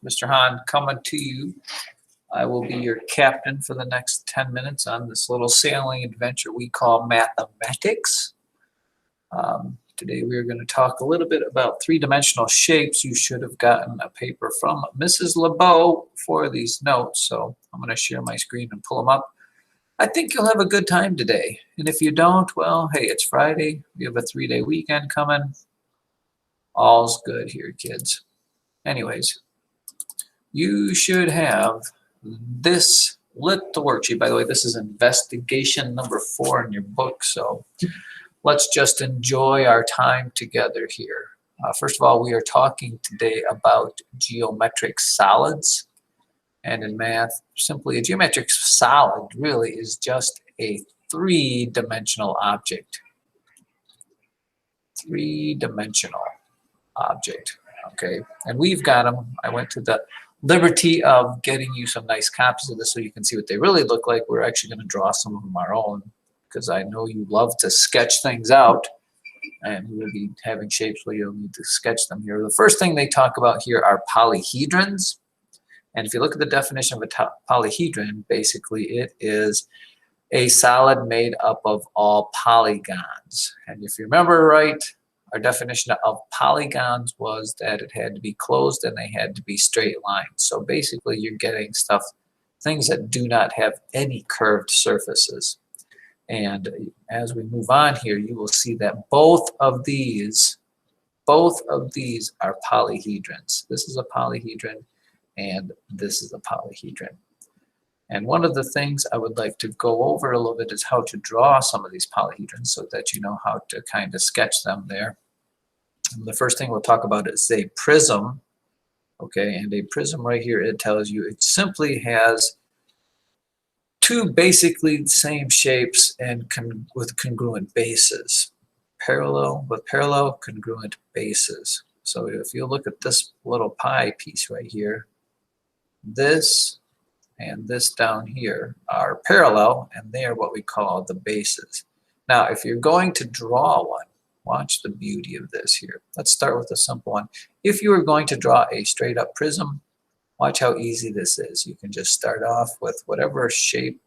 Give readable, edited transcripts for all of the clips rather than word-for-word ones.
Mr. Hahn coming to you. I will be your captain for the next 10 minutes on this little sailing adventure we call mathematics. Today we are going to talk a little bit about three-dimensional shapes. You should have gotten a paper from Mrs. LeBeau for these notes, so I'm going to share my screen and pull them up. I think you'll have a good time today, and if you don't, well, hey, it's Friday. We have a 3-day weekend coming. All's good here, kids. Anyways, you should have this little worksheet. By the way, this is investigation number 4 in your book, so let's just enjoy our time together here. First of all, we are talking today about geometric solids. And in math, simply a geometric solid really is just a three-dimensional object. Three-dimensional object, okay? And we've got them. I went to the liberty of getting you some nice copies of this so you can see what they really look like. We're actually going to draw some of them our own, because I know you love to sketch things out, and we will be having shapes where you'll need to sketch them here. The first thing they talk about here are polyhedrons. And if you look at the definition of a polyhedron, basically it is a solid made up of all polygons. And if you remember right, our definition of polygons was that it had to be closed and they had to be straight lines. So basically you're getting things that do not have any curved surfaces. And as we move on here, you will see that both of these are polyhedrons. This is a polyhedron, and this is a polyhedron. And one of the things I would like to go over a little bit is how to draw some of these polyhedrons so that you know how to kind of sketch them there. And the first thing we'll talk about is a prism. Okay, and a prism right here, it tells you it simply has two basically the same shapes and with congruent bases. Parallel congruent bases. So if you look at this little pie piece right here, this and this down here are parallel, and they are what we call the bases. Now, if you're going to draw one, watch the beauty of this here. Let's start with a simple one. If you were going to draw a straight up prism, watch how easy this is. You can just start off with whatever shape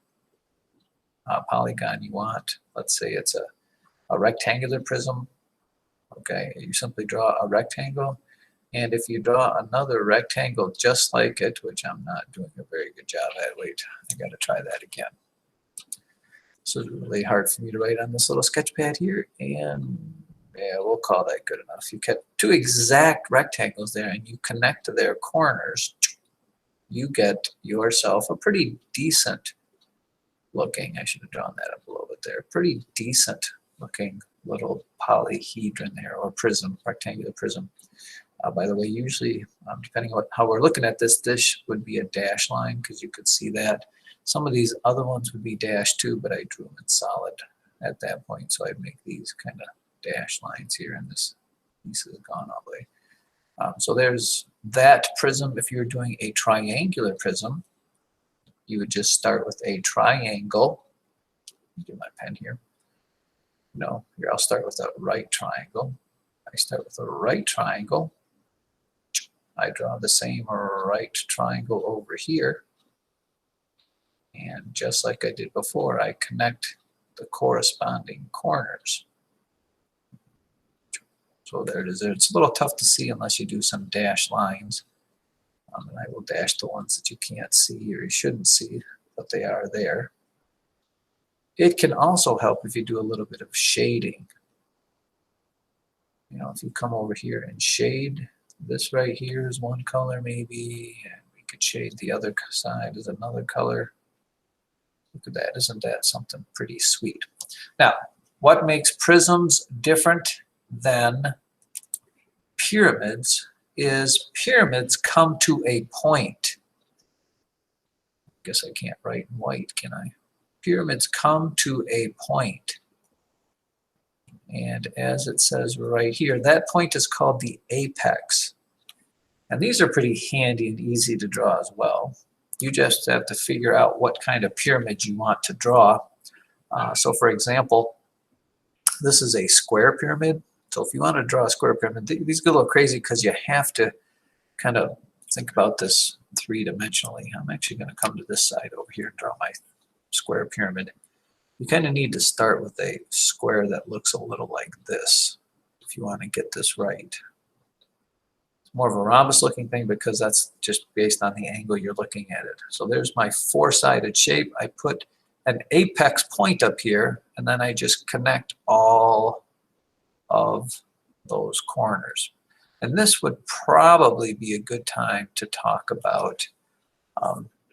polygon you want. Let's say it's a rectangular prism. Okay, you simply draw a rectangle. And if you draw another rectangle just like it, which I'm not doing a very good job at, wait, I got to try that again. So it's really hard for me to write on this little sketch pad here, and yeah, we'll call that good enough. You get two exact rectangles there, and you connect to their corners, you get yourself a pretty decent looking, I should have drawn that up a little bit there, pretty decent looking little polyhedron there, or prism, rectangular prism. By the way, usually, depending on how we're looking at this would be a dash line, because you could see that. Some of these other ones would be dash too, but I drew them in solid at that point, so I'd make these kind of dash lines here, and this piece is gone all the way. So there's that prism. If you're doing a triangular prism, you would just start with a triangle. Let me do my pen here. No, here I'll start with a right triangle. I start with a right triangle. I draw the same right triangle over here. And just like I did before, I connect the corresponding corners. So there it is. It's a little tough to see unless you do some dash lines. And I will dash the ones that you can't see or you shouldn't see, but they are there. It can also help if you do a little bit of shading. You know, if you come over here and shade, this right here is one color maybe, and we could shade the other side as another color. Look at that, isn't that something pretty sweet? Now, what makes prisms different than pyramids is pyramids come to a point. I guess I can't write in white, can I? Pyramids come to a point. And as it says right here, that point is called the apex. And these are pretty handy and easy to draw as well. You just have to figure out what kind of pyramid you want to draw. So for example, this is a square pyramid. So if you want to draw a square pyramid, these get a little crazy because you have to kind of think about this three-dimensionally. I'm actually going to come to this side over here and draw my square pyramid. You kind of need to start with a square that looks a little like this if you want to get this right. It's more of a rhombus looking thing because that's just based on the angle you're looking at it. So there's my four-sided shape. I put an apex point up here, and then I just connect all of those corners. And this would probably be a good time to talk about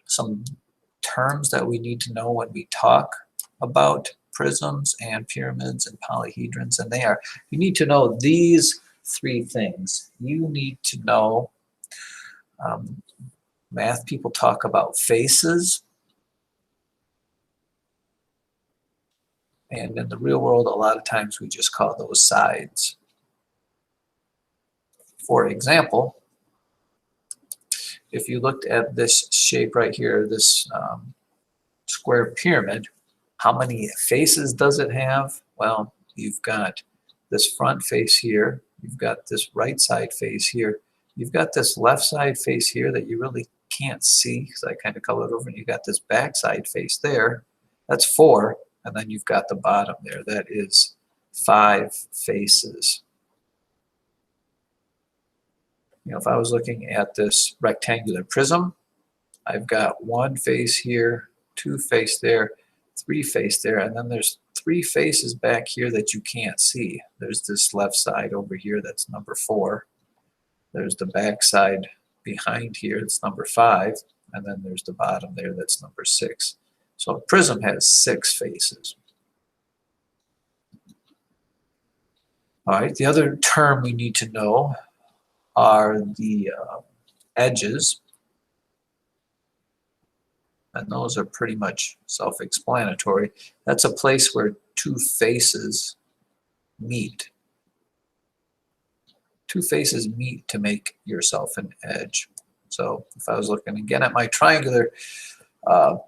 some terms that we need to know when we talk about prisms and pyramids and polyhedrons. And they are, you need to know these three things. You need to know, math people talk about faces. And in the real world, a lot of times we just call those sides. For example, if you looked at this shape right here, this square pyramid, how many faces does it have? Well, you've got this front face here, you've got this right side face here, you've got this left side face here that you really can't see because I kind of colored over, and you've got this back side face there. That's 4, and then you've got the bottom there. That is 5 faces. You know, if I was looking at this rectangular prism, I've got 1 face here, 2 face there, 3 face there, and then there's 3 faces back here that you can't see. There's this left side over here, that's number 4. There's the back side behind here, it's number 5, and then there's the bottom there, that's number 6. So a prism has 6 faces. All right, the other term we need to know are the edges, and those are pretty much self-explanatory. That's a place where 2 faces meet. 2 faces meet to make yourself an edge. So if I was looking again at my triangular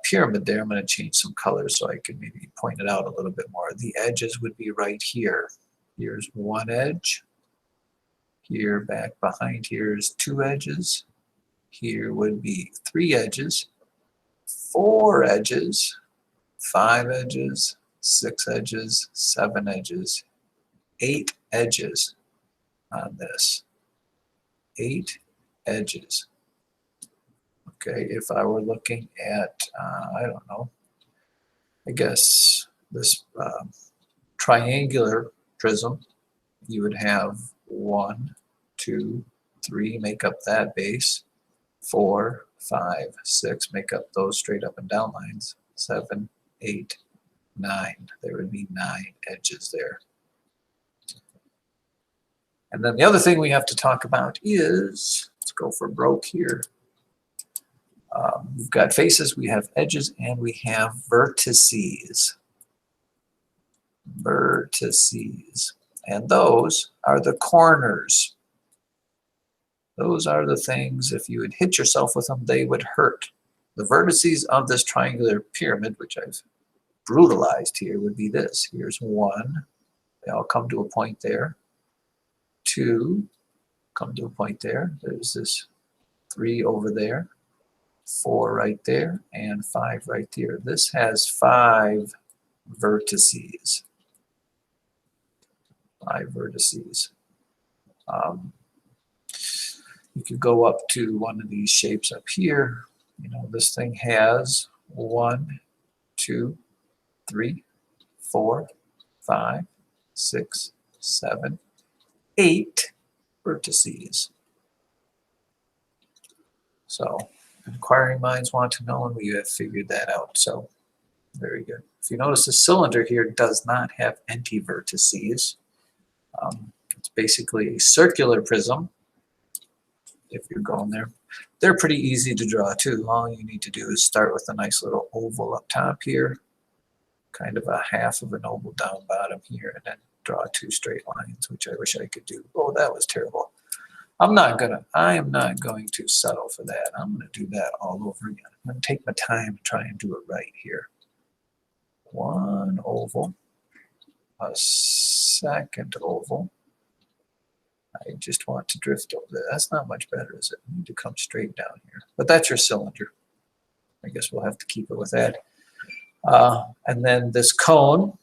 pyramid there, I'm going to change some colors so I can maybe point it out a little bit more. The edges would be right here. Here's 1 edge. Here, back behind here is 2 edges. Here would be 3 edges, 4 edges, 5 edges, 6 edges, 7 edges, 8 edges on this. 8 edges. Okay, if I were looking at, I don't know, I guess this triangular prism, you would have 1, 2, 3, make up that base. 4, 5, 6, make up those straight up and down lines. 7, 8, 9. There would be 9 edges there. And then the other thing we have to talk about is, let's go for broke here. We've got faces, we have edges, and we have vertices. Vertices. And those are the corners. Those are the things, if you would hit yourself with them, they would hurt. The vertices of this triangular pyramid, which I've brutalized here, would be this. Here's 1. They all come to a point there. 2, come to a point there. There's this 3 over there. 4 right there, and 5 right there. This has 5 vertices. 5 vertices. You could go up to one of these shapes up here. You know, this thing has 1, 2, 3, 4, 5, 6, 7, 8 vertices. So inquiring minds want to know, and we have figured that out. So very good. If you notice, the cylinder here does not have anti-vertices. It's basically a circular prism. If you're going there, they're pretty easy to draw too. All you need to do is start with a nice little oval up top here, kind of a half of an oval down bottom here, and then draw 2 straight lines, which I wish I could do. Oh, that was terrible. I am not going to settle for that. I'm going to do that all over again. I'm going to take my time and try and do it right here. 1 oval, a second oval, I just want to drift over there. That's not much better, is it? I need to come straight down here. But that's your cylinder. I guess we'll have to keep it with that. And then this cone,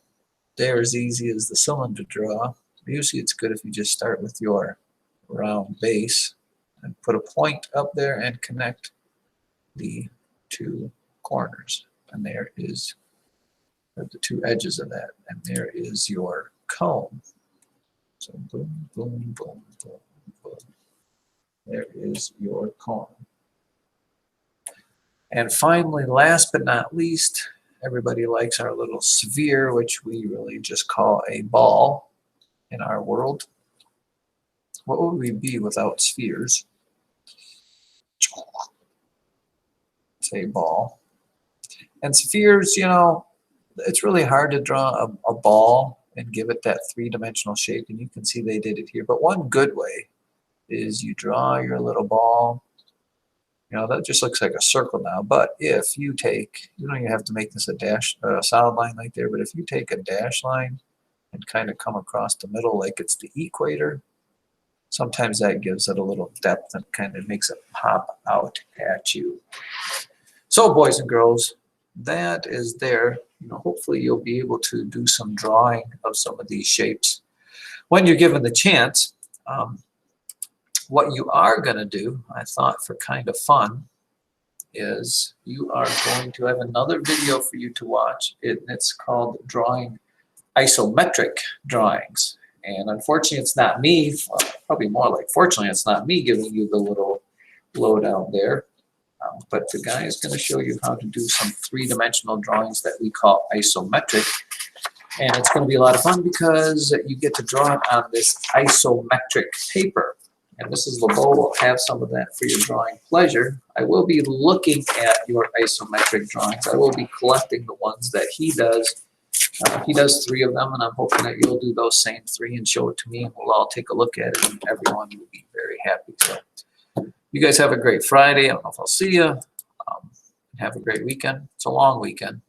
they're as easy as the cylinder draw. Usually it's good if you just start with your round base and put a point up there and connect the two corners. And there is the two edges of that. And there is your cone. So boom, boom, boom, boom, boom. There is your cone. And finally, last but not least, everybody likes our little sphere, which we really just call a ball in our world. What would we be without spheres? It's a ball. And spheres, you know, it's really hard to draw a ball and give it that three-dimensional shape, and you can see they did it here. But one good way is you draw your little ball. You know, that just looks like a circle now, but if you take, you don't even have to make this a solid line like there, but if you take a dash line and kind of come across the middle like it's the equator, sometimes that gives it a little depth and kind of makes it pop out at you. So boys and girls, that is there. You know, hopefully you'll be able to do some drawing of some of these shapes when you're given the chance. What you are going to do, I thought for kind of fun, is you are going to have another video for you to watch. It's called Drawing Isometric Drawings. And unfortunately, it's not me, probably more like fortunately, it's not me giving you the little lowdown there. But the guy is going to show you how to do some three-dimensional drawings that we call isometric. And it's going to be a lot of fun because you get to draw it on this isometric paper. And Mrs. LeBeau will have some of that for your drawing pleasure. I will be looking at your isometric drawings. I will be collecting the ones that he does. He does 3 of them, and I'm hoping that you'll do those same 3 and show it to me, and we'll all take a look at it, and everyone will be very happy. So you guys have a great Friday. I don't know if I'll see you. Have a great weekend. It's a long weekend.